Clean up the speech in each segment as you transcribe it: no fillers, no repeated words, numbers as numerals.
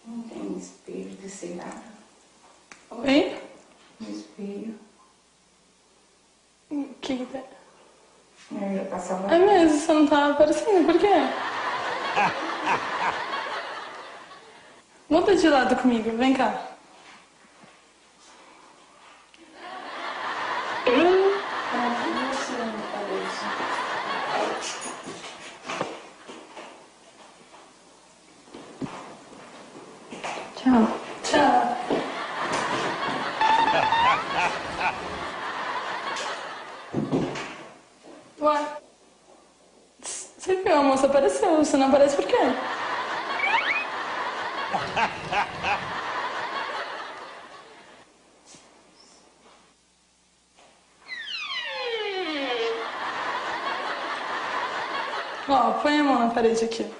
Não tem espelho desse lado. Oi? Um espelho. O que tem? Eu ia passar uma... É mesmo, você não tá aparecendo, por quê? Muda de lado comigo, vem cá. Tchau. Tchau. Ué? Você viu, a moça apareceu. Você não aparece por quê? Ó, põe a mão na parede aqui.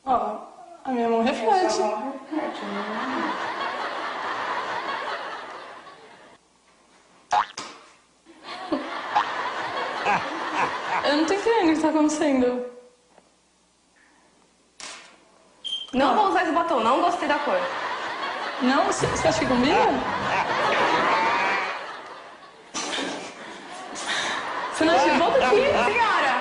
Ó, a minha mão reflete. Eu não tô entendendo o que tá acontecendo. Não vou usar esse batom, não gostei da cor. Não? Você acha que combina? Você não acha que... Volta aqui, Senhora!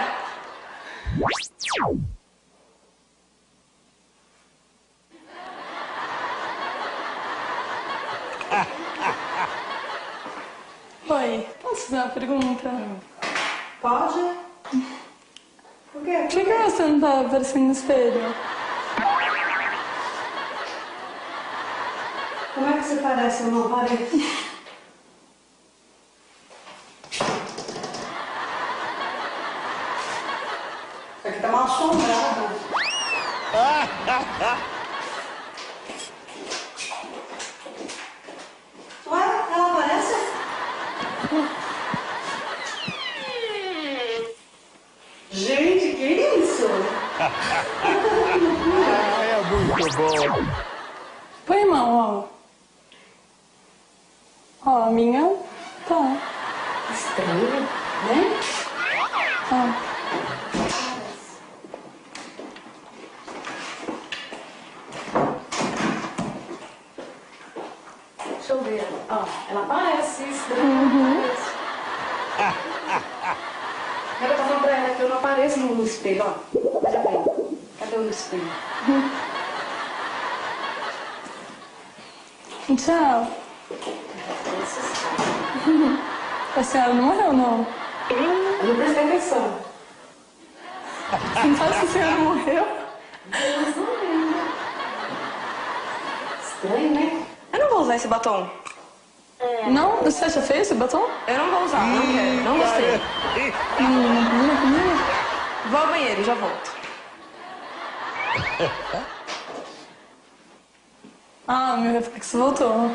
Oi, posso fazer uma pergunta? Pode? Por quê? Por que você não tá aparecendo no espelho? Como é que você parece? Eu não pareço. Isso aqui tá mal assombrado. Ué, ela aparece? Gente, que isso? É muito bom. Põe a mão, ó. Ó, a minha tá. Estranho, né? Ó. Deixa eu ver. Ó, ela parece estranho. Eu tô falando pra ela que eu não apareço no espelho, ó. Veja bem. Cadê o espelho? Tchau. A senhora não morreu, não? Eu não prestei atenção. Você não sabe se a senhora morreu? Estranho, né? Eu não vou usar esse batom. Não? Você acha feio esse batom? Eu não vou usar, não quero, não gostei. Não combina comigo? Vou ao banheiro e já volto. Ah, meu reflexo voltou.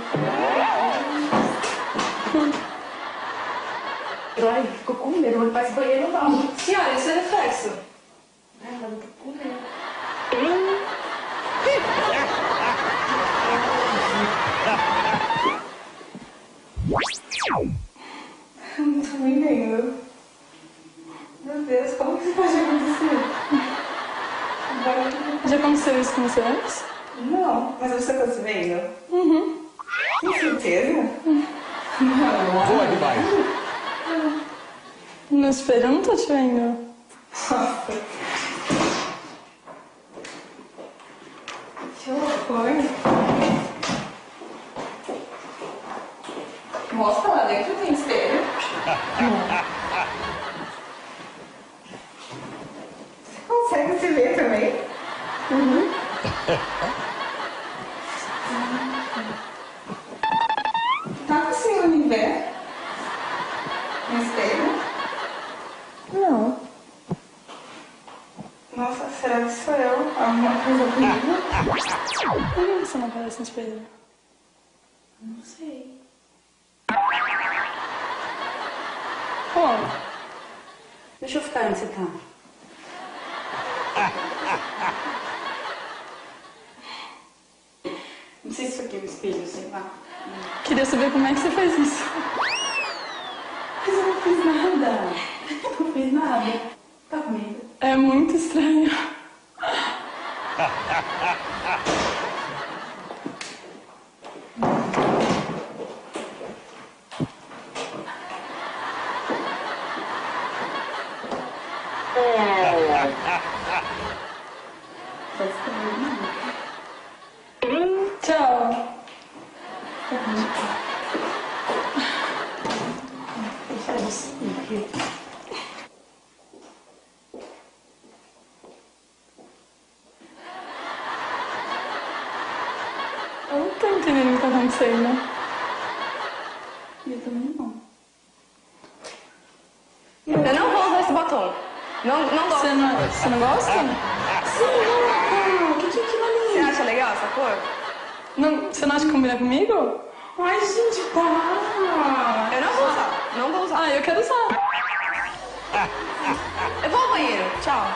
Ai, ficou com medo, não faz banheiro não. Senhora, isso é reflexo. Ai, ela tá com medo. Eu não tô nem vendo. Meu Deus, como que isso pode acontecer? Já aconteceu isso com você antes? Não, mas você tá se vendo? Uhum. Com certeza? Boa demais. No espelho eu não tô te vendo. Que horror. Mostra lá dentro, tem espelho. vermelho? Tá com o senhor em pé? No espelho? Não. Nossa, será que sou eu? Alguma coisa comigo? Por que você não aparece no espelho? Não sei. Como? Deixa eu ficar onde você tá. Não sei se isso aqui é um espelho, sei lá. Queria saber como é que você faz isso. Mas eu não fiz nada. Eu não fiz nada. Tá comigo? É muito estranho. Tá estranho. Tchau. Deixa eu seguir. Eu não tô entendendo o que tá acontecendo. Eu também não. Eu não vou usar esse batom. Não gosto. Você não gosta? Sim, que aquilo Você ali? acha legal essa cor? Não, você não acha que combina comigo? Ai, gente, para! Eu não vou usar. Não vou usar. Ah, eu quero usar. Eu vou ao banheiro. Tchau.